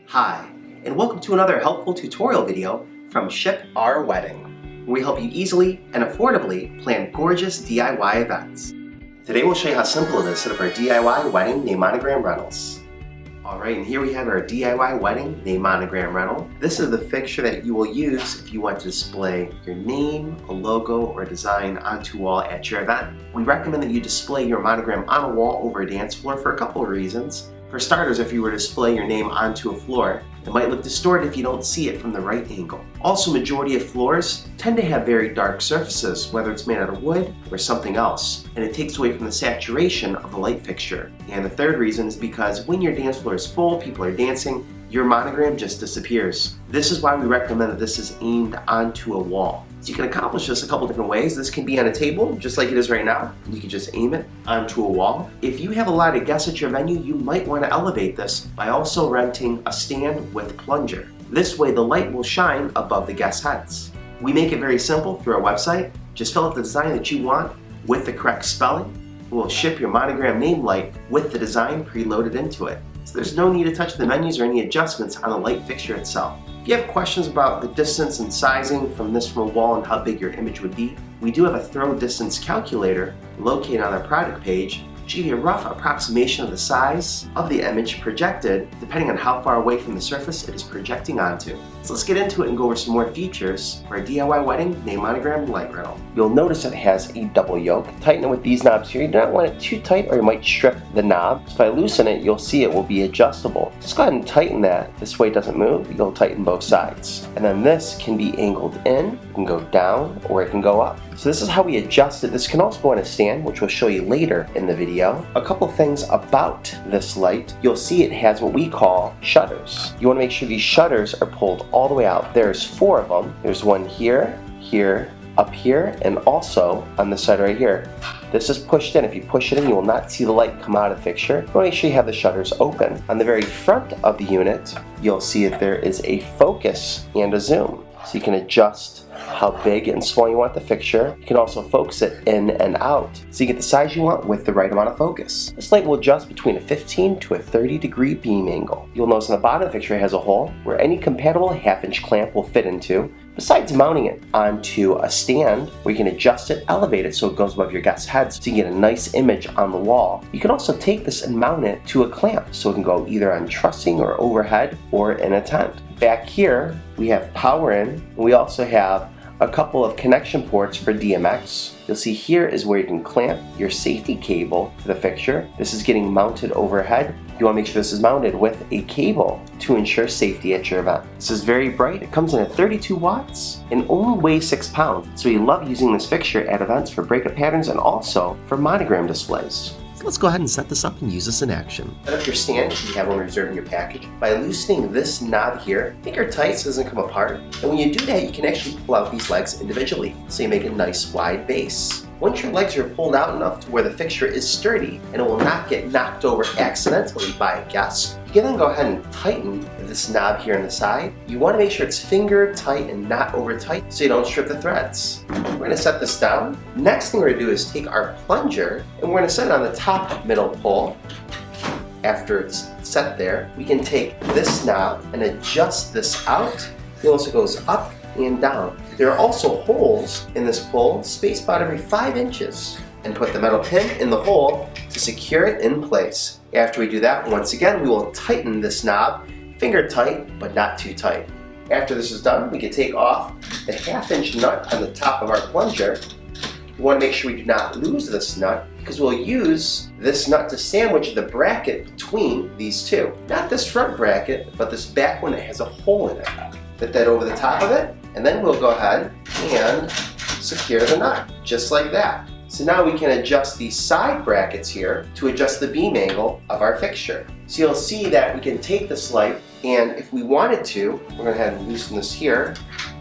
Hi, and welcome to another helpful tutorial video from Ship Our Wedding, where we help you easily and affordably plan gorgeous DIY events. Today we'll show you how simple it is to set up our DIY wedding name monogram rentals. Alright, and here we have our DIY wedding name monogram rental. This is the fixture that you will use if you want to display your name, a logo, or a design onto a wall at your event. We recommend that you display your monogram on a wall over a dance floor for a couple of reasons. For starters, if you were to display your name onto a floor, it might look distorted if you don't see it from the right angle. Also, majority of floors tend to have very dark surfaces, whether it's made out of wood or something else, and it takes away from the saturation of the light fixture. And the third reason is because when your dance floor is full, people are dancing, your monogram just disappears. This is why we recommend that this is aimed onto a wall. So you can accomplish this a couple different ways. This can be on a table, just like it is right now. You can just aim it onto a wall. If you have a lot of guests at your venue, you might want to elevate this by also renting a stand with Plunger. This way the light will shine above the guests' heads. We make it very simple through our website. Just fill out the design that you want with the correct spelling. We'll ship your monogram name light with the design preloaded into it. So there's no need to touch the menus or any adjustments on the light fixture itself. If you have questions about the distance and sizing from a wall and how big your image would be, we do have a throw distance calculator located on our product page, which gives you a rough approximation of the size of the image projected depending on how far away from the surface it is projecting onto. So let's get into it and go over some more features for a DIY wedding name monogram light rental. You'll notice it has a double yoke. Tighten it with these knobs here. You do not want it too tight or you might strip the knob. So if I loosen it, you'll see it will be adjustable. Just go ahead and tighten that. This way it doesn't move. You'll tighten both sides. And then this can be angled in. It can go down or it can go up. So this is how we adjust it. This can also go on a stand, which we'll show you later in the video. A couple things about this light. You'll see it has what we call shutters. You want to make sure these shutters are pulled all the way out. There's 4 of them. There's one here, here, up here, and also on the side right here. This is pushed in. If you push it in, you will not see the light come out of the fixture. You want to make sure you have the shutters open. On the very front of the unit, you'll see that there is a focus and a zoom. So you can adjust how big and small you want the fixture. You can also focus it in and out, so you get the size you want with the right amount of focus. This light will adjust between a 15 to a 30-degree beam angle. You'll notice on the bottom of the fixture it has a hole where any compatible half-inch clamp will fit into, besides mounting it onto a stand where you can adjust it, elevate it so it goes above your guests' heads so you get a nice image on the wall. You can also take this and mount it to a clamp so it can go either on trussing or overhead or in a tent. Back here we have power in, and we also have a couple of connection ports for DMX. You'll see here is where you can clamp your safety cable to the fixture. This is getting mounted overhead. You want to make sure this is mounted with a cable to ensure safety at your event. This is very bright. It comes in at 32 watts and only weighs 6 pounds. So we love using this fixture at events for breakup patterns and also for monogram displays. So let's go ahead and set this up and use this in action. Set up your stand if you have one reserved in your package by loosening this knob here. Finger tight so it doesn't come apart. And when you do that, you can actually pull out these legs individually so you make a nice wide base. Once your legs are pulled out enough to where the fixture is sturdy and it will not get knocked over accidentally by a guest, you can then go ahead and tighten this knob here on the side. You want to make sure it's finger tight and not over tight so you don't strip the threads. We're going to set this down. Next thing we're going to do is take our plunger and we're going to set it on the top middle pole. After it's set there, we can take this knob and adjust this out. It also goes up and down. There are also holes in this pole, spaced about every 5 inches, and put the metal pin in the hole to secure it in place. After we do that, once again, we will tighten this knob, finger tight, but not too tight. After this is done, we can take off the 1/2-inch nut on the top of our plunger. We want to make sure we do not lose this nut because we'll use this nut to sandwich the bracket between these two. Not this front bracket, but this back one that has a hole in it. Fit that over the top of it, and then we'll go ahead and secure the nut, just like that. So now we can adjust these side brackets here to adjust the beam angle of our fixture. So you'll see that we can take this light, and if we wanted to, we're going to go ahead and loosen this here,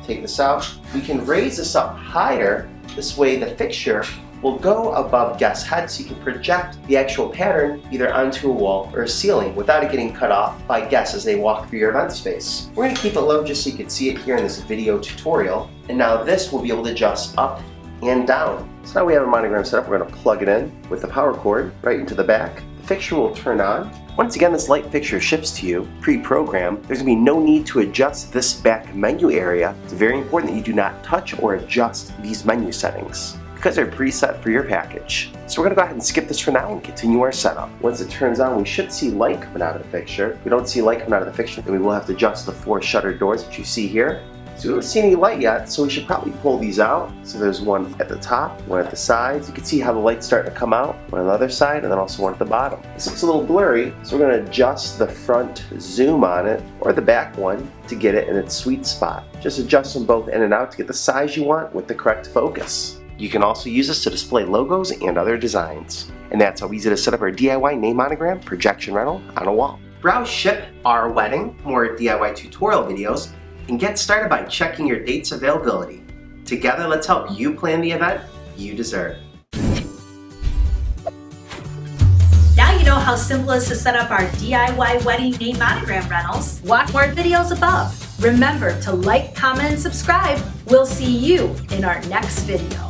take this out. We can raise this up higher. This way the fixture will go above guests' heads so you can project the actual pattern either onto a wall or a ceiling without it getting cut off by guests as they walk through your event space. We're going to keep it low just so you can see it here in this video tutorial. And now this will be able to adjust up and down. So now we have a monogram set up. We're going to plug it in with the power cord right into the back. The fixture will turn on. Once again, this light fixture ships to you, pre-programmed. There's going to be no need to adjust this back menu area. It's very important that you do not touch or adjust these menu settings because they're preset for your package. So we're going to go ahead and skip this for now and continue our setup. Once it turns on, we should see light coming out of the fixture. If we don't see light coming out of the fixture, then we will have to adjust the 4 shutter doors that you see here. So we don't see any light yet, so we should probably pull these out. So there's one at the top, one at the sides. You can see how the light's starting to come out, one on the other side, and then also one at the bottom. This looks a little blurry, so we're going to adjust the front zoom on it, or the back one, to get it in its sweet spot. Just adjust them both in and out to get the size you want with the correct focus. You can also use this to display logos and other designs. And that's how easy to set up our DIY name monogram projection rental on a wall. Browse Ship Our Wedding, more DIY tutorial videos, and get started by checking your date's availability. Together, let's help you plan the event you deserve. Now you know how simple it is to set up our DIY wedding name monogram rentals. Watch more videos above. Remember to like, comment, and subscribe. We'll see you in our next video.